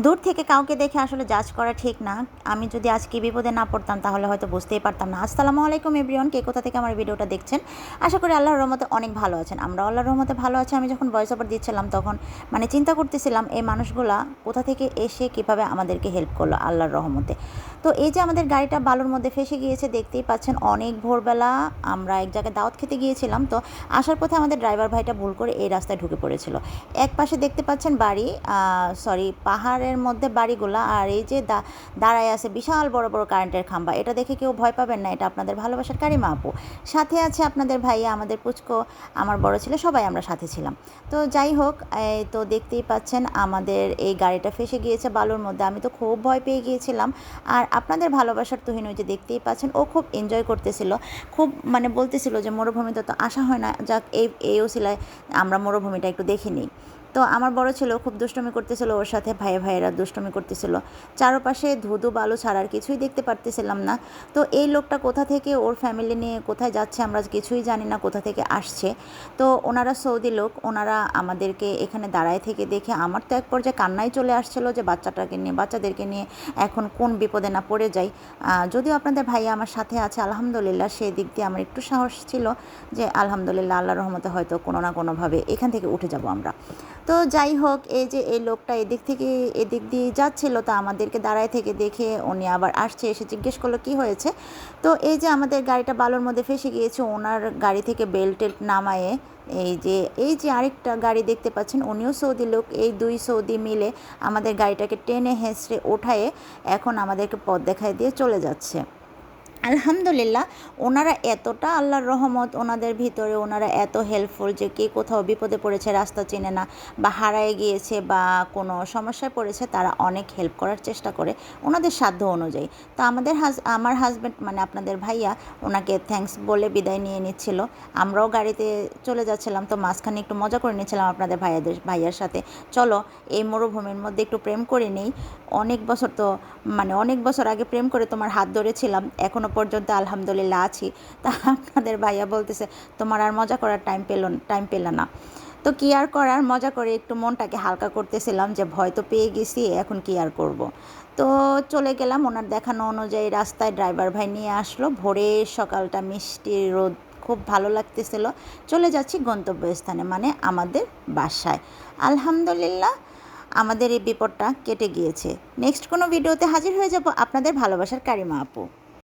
দূর থেকে কাউকে দেখে আসলে জাজ করা ঠিক না। আমি যদি আজকে বিপদে না পড়তাম তাহলে হয়তো বুঝতেই পারতাম না। আসসালামু আলাইকুম এভরিওয়ান, কে কোথা থেকে আমার ভিডিওটা দেখছেন। আশা করি আল্লাহর রহমতে অনেক ভালো আছেন। আমরা আল্লাহর রহমতে ভালো আছি। আমি যখন ভয়েস ওভার দিচ্ছিলাম তখন চিন্তা করতেছিলাম এই মানুষগুলা কোথা থেকে এসে কীভাবে আমাদেরকে হেল্প করলো আল্লাহর রহমতে। তো এই যে আমাদের গাড়িটা বালুর মধ্যে ফেসে গিয়েছে, দেখতেই পাচ্ছেন। অনেক ভোরবেলা আমরা এক জায়গায় দাওয়াত খেতে গিয়েছিলাম, তো আসার পথে আমাদের ড্রাইভার ভাইটা ভুল করে এই রাস্তায় ঢুকে পড়েছিল। এক পাশে দেখতে পাচ্ছেন বাড়ি, পাহাড়ের মধ্যে বাড়িগুলা, আর এই যে দাঁড়ায় আছে বিশাল বড় বড় কারেন্টের খাম্বা। এটা দেখে কেউ ভয় পাবেন না, এটা আপনাদের ভালোবাসার কারিমা আপু। সাথে আছে আপনাদের ভাইয়া, আমাদের পুচকো, আমার বড় ছেলে, সবাই আমরা সাথে ছিলাম। তো যাই হোক, তো দেখতেই পাচ্ছেন আমাদের এই গাড়িটা ফেসে গিয়েছে বালুর মধ্যে। আমি তো খুব ভয় পেয়ে গিয়েছিলাম। আর আপনাদের ভালোবাসার তুহিন, ওই যে দেখতেই পাচ্ছেন, ও খুব এনজয় করতেছিল। খুব বলতেছিল যে মরুভূমিতে তো আসা হয় না, যাক এই ওসিলায় আমরা মরুভূমিটা একটু দেখে নিই। তো আমার বড় ছেলেও খুব দুষ্টুমি করতেছিল, ওর সাথে ভাইয়েরা দুষ্টুমি করতেছিল। চারপাশে ধুধু বালু ছাড়া আর কিছুই দেখতে পারতেছিলাম না। তো এই লোকটা কোথা থেকে, ওর ফ্যামিলি নিয়ে কোথায় যাচ্ছে আমরা কিছুই জানি না, কোথা থেকে আসছে। তো ওনারা সৌদি লোক, ওনারা আমাদেরকে এখানে দাঁড়ায় থেকে দেখে আমার তো এক পর্যায়ে কান্নাই চলে আসছিল যে বাচ্চাদেরকে নিয়ে এখন কোন বিপদে না পড়ে যাই। যদিও আপনাদের ভাইয়া আমার সাথে আছে, আলহামদুলিল্লাহ, সেই দিক দিয়ে আমার একটু সাহস ছিল যে আলহামদুলিল্লাহ আল্লাহর রহমতে হয়তো কোনো না কোনোভাবে এখান থেকে উঠে যাব আমরা। তো যাই হোক, এই যে এই লোকটা এদিক দিয়ে যাচ্ছিল, তো আমাদেরকে দাঁড়ায় থেকে দেখে উনি আবার আসছে, এসে জিজ্ঞেস করলো কী হয়েছে। তো এই যে আমাদের গাড়িটা বালুর মধ্যে ফেসে গিয়েছে, ওনার গাড়ি থেকে বেল্ট নামায়ে এই যে আরেকটা গাড়ি দেখতে পাচ্ছেন, উনিও সৌদি লোক। এই দুই সৌদি মিলে আমাদের গাড়িটাকে টেনে হেঁচড়ে ওঠায়ে এখন আমাদেরকে পথ দেখায় দিয়ে চলে যাচ্ছে। আলহামদুলিল্লাহ, ওনারা এতটা আল্লাহর রহমত ওনাদের ভিতরে, ওনারা এত হেল্পফুল যে কে কোথাও বিপদে পড়েছে, রাস্তা চেনে না বা হারায় গিয়েছে বা কোনো সমস্যায় পড়েছে, তারা অনেক হেল্প করার চেষ্টা করে ওনাদের সাধ্য অনুযায়ী। তো আমার হাজব্যান্ড আপনাদের ভাইয়া ওনাকে থ্যাঙ্কস বলে বিদায় নিয়ে নিচ্ছিল। আমরাও গাড়িতে চলে যাচ্ছিলাম, তো মাঝখানে একটু মজা করে নিচ্ছিলাম আপনাদের ভাইয়ার সাথে। চলো এই মরুভূমির মধ্যে একটু প্রেম করে নেই। অনেক বছর আগে প্রেম করে তোমার হাত ধরেছিলাম, এখনও পর্যন্ত আলহামদুলিল্লাহ আছি। তা আপনাদের ভাইয়া বলতেছে তোমার আর মজা করার টাইম পেল না। তো কি আর করার, মজা করে একটু মনটাকে হালকা করতেছিলাম যে ভয় তো পেয়ে গেছি, এখন কি আর করব। তো চলে গেলাম ওনার দেখানো অনুযায়ী রাস্তায়। ড্রাইভার ভাই নিয়ে আসলো, ভোরের সকালটা মিষ্টি রোদ, খুব ভালো লাগতেছিল। চলে যাচ্ছি গন্তব্যস্থানে, আমাদের বাসায়। আলহামদুলিল্লাহ, আমাদের এই বিপদটা কেটে গিয়েছে। নেক্সট কোনো ভিডিওতে হাজির হয়ে যাব, আপনাদের ভালোবাসার কারিমা আপু।